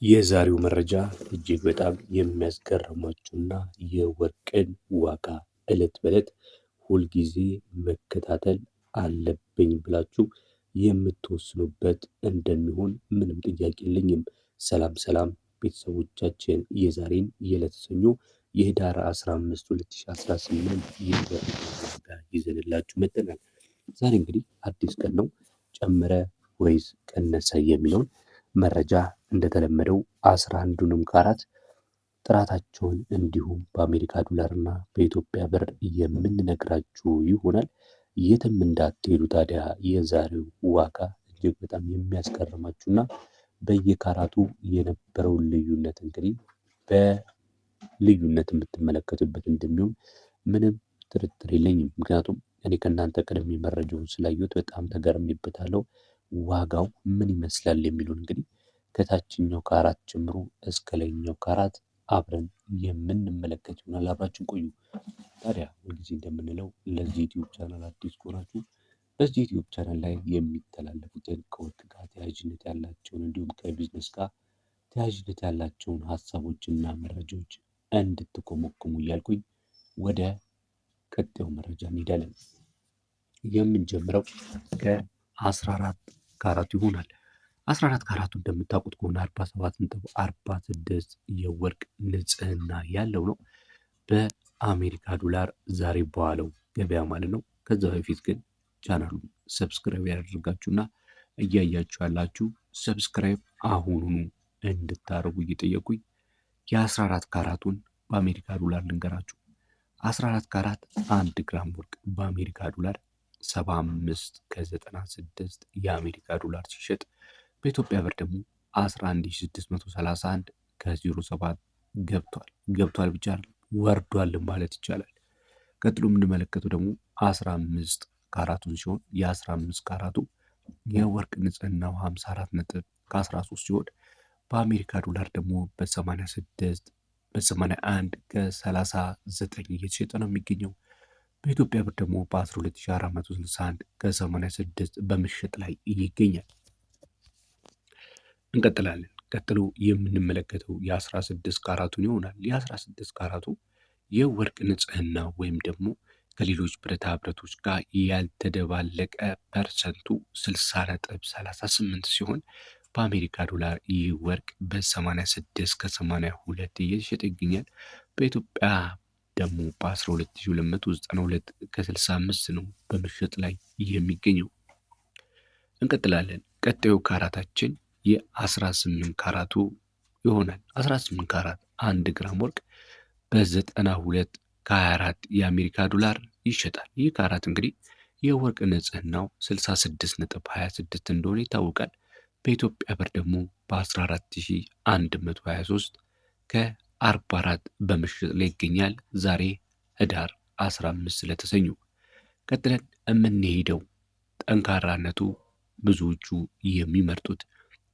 የዛሬው መረጃ እጅግ በጣም የሚያስገርማችሁና የወርቅን ዋጋ ዕለት በዕለት ሁልጊዜ መከታተል አለብኝ ብላችሁ የምትወስኑበት እንደሚሆን ምንም ጥያቄ የለኝም። ሰላም ሰላም ቤተሰቦቻችን፣ የዛሬን የዕለተ ሰኞ የህዳር 15 2018 የወርቅ ዋጋ ይዘንላችሁ መጥተናል። ዛሬ እንግዲህ አዲስ ቀን ነው። ጨመረ ወይስ ቀነሰ የሚለውን መረጃ እንደተለመደው 11ዱንም ካራት ጥራታቸውን እንዲሁም በአሜሪካ ዶላርና በኢትዮጵያ ብር የምንነግራችሁ ይሆናል። የትም እንዳትሄዱ ታዲያ የዛሬው ዋጋ እጅግ በጣም የሚያስገርማችሁና በየካራቱ የነበረውን ልዩነት እንግዲህ በልዩነት የምትመለከቱበት እንደሚሆን ምንም ጥርጥር የለኝም። ምክንያቱም እኔ ከእናንተ ቀድሜ መረጃውን ስላየሁት በጣም ተገርሜበታለሁ። ዋጋው ምን ይመስላል የሚሉን እንግዲህ ከታችኛው ካራት ጀምሮ እስከ ላይኛው ካራት አብረን የምንመለከት ይሆናል። አብራችን ቆዩ። ታዲያ ሁልጊዜ እንደምንለው ለዚህ ዩቲዩብ ቻናል አዲስ ከሆናችሁ በዚህ ዩቲዩብ ቻናል ላይ የሚተላለፉትን ከወርቅ ጋር ተያያዥነት ያላቸውን እንዲሁም ከቢዝነስ ጋር ተያያዥነት ያላቸውን ሀሳቦችና መረጃዎች እንድትኮመኩሙ እያልኩኝ ወደ ቀጣዩ መረጃ እንሄዳለን። የምንጀምረው ከ14 ካራቱ ይሆናል። 14 ካራቱ እንደምታውቁት ከሆነ 47.46 የወርቅ ንጽህና ያለው ነው በአሜሪካ ዶላር ዛሬ በዋለው ገበያ ማለት ነው። ከዛ በፊት ግን ቻናሉን ሰብስክራይብ ያደርጋችሁና እያያችሁ ያላችሁ ሰብስክራይብ አሁኑኑ እንድታደርጉ እየጠየቁኝ የ14 ካራቱን በአሜሪካ ዶላር ልንገራችሁ። 14 ካራት 1 ግራም ወርቅ በአሜሪካ ዶላር 75 ከ96 የአሜሪካ ዶላር ሲሸጥ በኢትዮጵያ ብር ደግሞ 11631 ከ07 ገብቷል ብቻ ወርዷል ማለት ይቻላል። ቀጥሎ የምንመለከተው ደግሞ 15 ካራቱን ሲሆን የ15 ካራቱ የወርቅ ንጽህናው 54 ነጥብ ከ13 ሲሆን በአሜሪካ ዶላር ደግሞ በ86 በ81 ከ39 እየተሸጠ ነው የሚገኘው። በኢትዮጵያ ብር ደግሞ በ12461 ከ86 በመሸጥ ላይ ይገኛል። እንቀጥላለን። ቀጥሎ የምንመለከተው የ16 ካራቱን ይሆናል። የ16 ካራቱ የወርቅ ንጽህና ወይም ደግሞ ከሌሎች ብረታ ብረቶች ጋር ያልተደባለቀ ፐርሰንቱ 60.38 ሲሆን በአሜሪካ ዶላር ይህ ወርቅ በ86 ከ82 እየተሸጠ ይገኛል። በኢትዮጵያ ደግሞ በ12292 ከ65 ነው በመሸጥ ላይ የሚገኘው። እንቀጥላለን። ቀጣዩ ካራታችን የ18 ካራቱ ይሆናል። 18 ካራት 1 ግራም ወርቅ በ92 ከ24 የአሜሪካ ዶላር ይሸጣል። ይህ ካራት እንግዲህ የወርቅ ንጽህናው 66.26 እንደሆነ ይታወቃል። በኢትዮጵያ ብር ደግሞ በ14123 ከ44 በመሸጥ ላይ ይገኛል። ዛሬ ህዳር 15 ስለተሰኙ ቀጥለን የምንሄደው ጠንካራነቱ ብዙዎቹ የሚመርጡት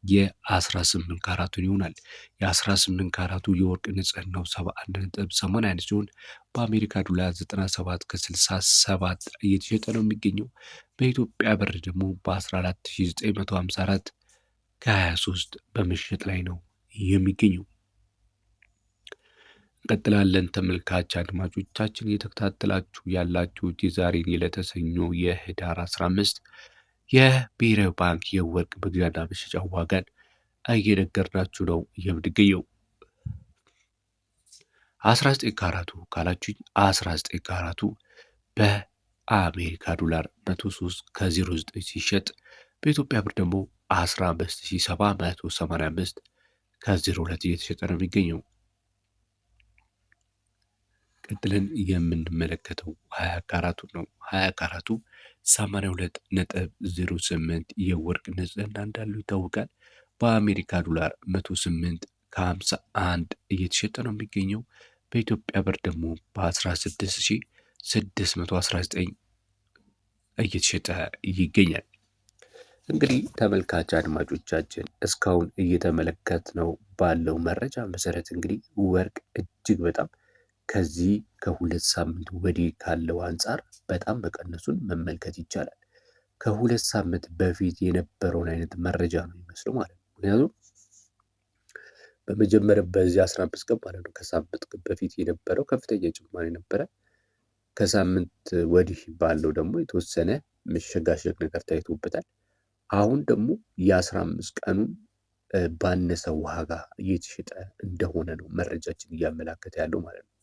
የ18 ካራቱን ይሆናል። የ18 ካራቱ የወርቅ ንጽህናው 71.81 ሲሆን በአሜሪካ ዶላር 97 ከ67 እየተሸጠ ነው የሚገኘው። በኢትዮጵያ ብር ደግሞ በ14954 ከ23 በመሸጥ ላይ ነው የሚገኘው። እንቀጥላለን። ተመልካች አድማጮቻችን እየተከታተላችሁ ያላችሁት የዛሬን የዕለተ ሰኞ የህዳር 15 የብሔራዊ ባንክ የወርቅ መግዣና መሸጫ ዋጋን እየነገርናችሁ ነው የምንገኘው። 19 ካራቱ ካላችሁኝ 19 ካራቱ በአሜሪካ ዶላር 103 ከ09 ሲሸጥ በኢትዮጵያ ብር ደግሞ 15785 ከ02 እየተሸጠ ነው የሚገኘው። ቀጥለን የምንመለከተው 20 ካራቱ ነው። 20 ካራቱ 82.08 የወርቅ ንጽህና እንዳለው ይታወቃል። በአሜሪካ ዶላር 108 ከ51 እየተሸጠ ነው የሚገኘው። በኢትዮጵያ ብር ደግሞ በ16619 እየተሸጠ ይገኛል። እንግዲህ ተመልካች አድማጮቻችን እስካሁን እየተመለከትነው ባለው መረጃ መሰረት እንግዲህ ወርቅ እጅግ በጣም ከዚህ ከ2 ሳምንት ወዲህ ካለው አንጻር በጣም መቀነሱን መመልከት ይቻላል። ከ2 ሳምንት በፊት የነበረውን አይነት መረጃ ነው የሚመስለው ማለት ነው። ምክንያቱም በመጀመሪያ በዚህ 15 ቀን ማለት ነው ከሳምንት በፊት የነበረው ከፍተኛ ጭማሪ ነበረ። ከሳምንት ወዲህ ባለው ደግሞ የተወሰነ መሸጋሸግ ነገር ታይቶበታል። አሁን ደግሞ የ15 ቀኑን ባነሰ ዋጋ እየተሸጠ እንደሆነ ነው መረጃችን እያመላከተ ያለው ማለት ነው።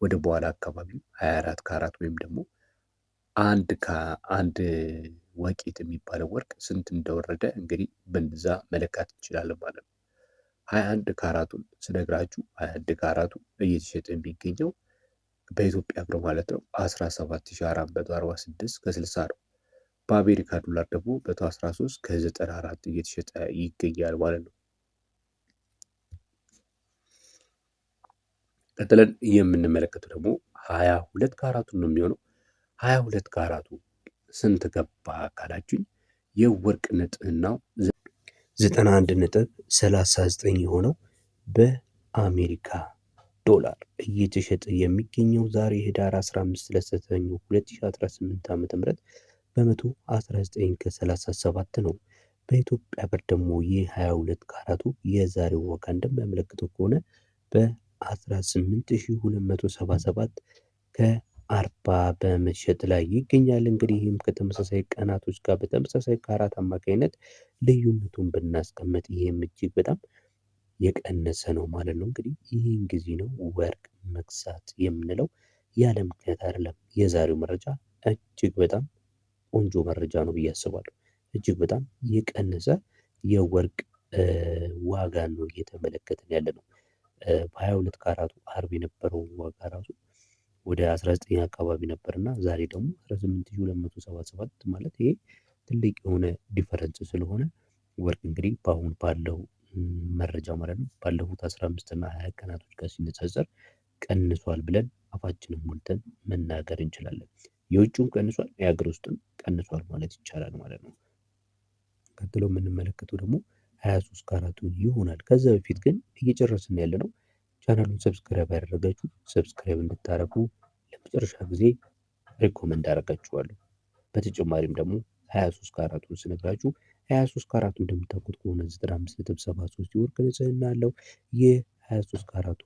ወደ በኋላ አካባቢ 24 ካራት ወይም ደግሞ አንድ ወቄት የሚባለው ወርቅ ስንት እንደወረደ እንግዲህ በዛ መለካት እንችላለን ማለት ነው። 21 ካራቱን ስነግራችሁ 21 ካራቱ እየተሸጠ የሚገኘው በኢትዮጵያ ብር ማለት ነው 17446 ከ60 ነው። በአሜሪካ ዶላር ደግሞ 113 ከ94 እየተሸጠ ይገኛል ማለት ነው። ቀጥለን የምንመለከተው ደግሞ 22 ካራቱን ነው የሚሆነው። 22 ካራቱ ስንት ገባ ካላችሁኝ የወርቅ ንጽህናው 91.39 የሆነው በአሜሪካ ዶላር እየተሸጠ የሚገኘው ዛሬ ህዳር 15 2018 ዓ.ም በ119 ከ37 ነው። በኢትዮጵያ ብር ደግሞ የ22 ካራቱ የዛሬው ዋጋ እንደሚያመለክተው ከሆነ በ18277 ከ40 በመሸጥ ላይ ይገኛል። እንግዲህ ይህም ከተመሳሳይ ቀናቶች ጋር በተመሳሳይ ካራት አማካኝነት ልዩነቱን ብናስቀምጥ ይህም እጅግ በጣም የቀነሰ ነው ማለት ነው። እንግዲህ ይህን ጊዜ ነው ወርቅ መግዛት የምንለው ያለ ምክንያት አይደለም። የዛሬው መረጃ እጅግ በጣም ቆንጆ መረጃ ነው ብዬ አስባለሁ። እጅግ በጣም የቀነሰ የወርቅ ዋጋ ነው እየተመለከትን ያለ ነው። በ22 ካራቱ አርብ የነበረው ዋጋ ራሱ ወደ 19 አካባቢ ነበርና ዛሬ ደግሞ 18277 ማለት ይሄ ትልቅ የሆነ ዲፈረንስ ስለሆነ ወርቅ እንግዲህ በአሁን ባለው መረጃ ማለት ነው ባለፉት 15 እና 20 ቀናቶች ጋር ሲነጻጸር ቀንሷል ብለን አፋችንን ሞልተን መናገር እንችላለን። የውጭውም ቀንሷል፣ የሀገር ውስጥም ቀንሷል ማለት ይቻላል ማለት ነው። ቀጥሎ የምንመለከተው ደግሞ 23 ካራቱን ይሆናል። ከዛ በፊት ግን እየጨረስን ያለ ነው። ቻናሉን ሰብስክራይብ ያደረጋችሁ ሰብስክራይብ እንድታረጉ ለመጨረሻ ጊዜ ሪኮመንድ አደርጋችኋለሁ። በተጨማሪም ደግሞ 23 ካራቱን ስነግራችሁ 23 ካራቱ እንደምታውቁት ከሆነ 95.73 የወርቅ ንጽህና አለው። ይህ 23 ካራቱ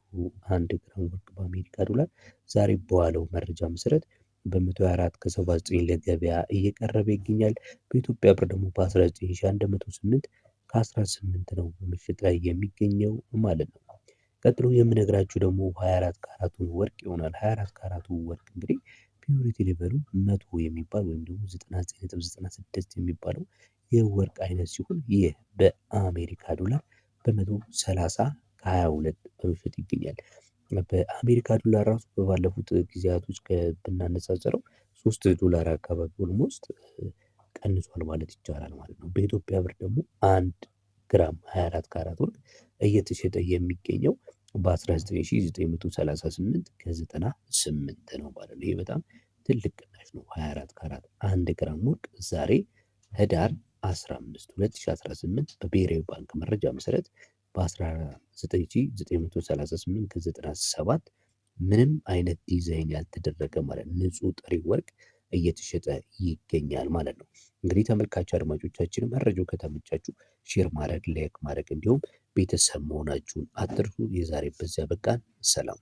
1 ግራም ወርቅ በአሜሪካ ዶላር ዛሬ በዋለው መረጃ መሰረት በ124 ከ79 ለገበያ እየቀረበ ይገኛል። በኢትዮጵያ ብር ደግሞ በ19108 ከ18 ነው በምሽት ላይ የሚገኘው ማለት ነው። ቀጥሎ የምነግራችሁ ደግሞ 24 ካራቱን ወርቅ ይሆናል። 24 ካራቱ ወርቅ እንግዲህ ፒዩሪቲ ሌቨሉ 100 የሚባል ወይም ደግሞ 99.96 የሚባለው የወርቅ አይነት ሲሆን ይህ በአሜሪካ ዶላር በ130 ከ22 በመሸጥ ይገኛል። በአሜሪካ ዶላር ራሱ በባለፉት ጊዜያቶች ብናነጻጽረው $3 አካባቢ ኦልሞስት ቀንሷል ማለት ይቻላል ማለት ነው። በኢትዮጵያ ብር ደግሞ 1 ግራም 24 ካራት ወርቅ እየተሸጠ የሚገኘው በ19938 ከ98 ነው ማለት ነው። ይህ በጣም ትልቅ ቅናሽ ነው። 24 ካራት 1 ግራም ወርቅ ዛሬ ህዳር 15 2018 በብሔራዊ ባንክ መረጃ መሰረት በ19938 ከ97 ምንም አይነት ዲዛይን ያልተደረገ ማለት ንጹህ ጥሬ ወርቅ እየተሸጠ ይገኛል ማለት ነው። እንግዲህ ተመልካች አድማጮቻችን መረጃው ከተመቻችሁ ሼር ማድረግ፣ ላይክ ማድረግ እንዲሁም ቤተሰብ መሆናችሁን አትርሱ። የዛሬ በዚያ በቃን። ሰላም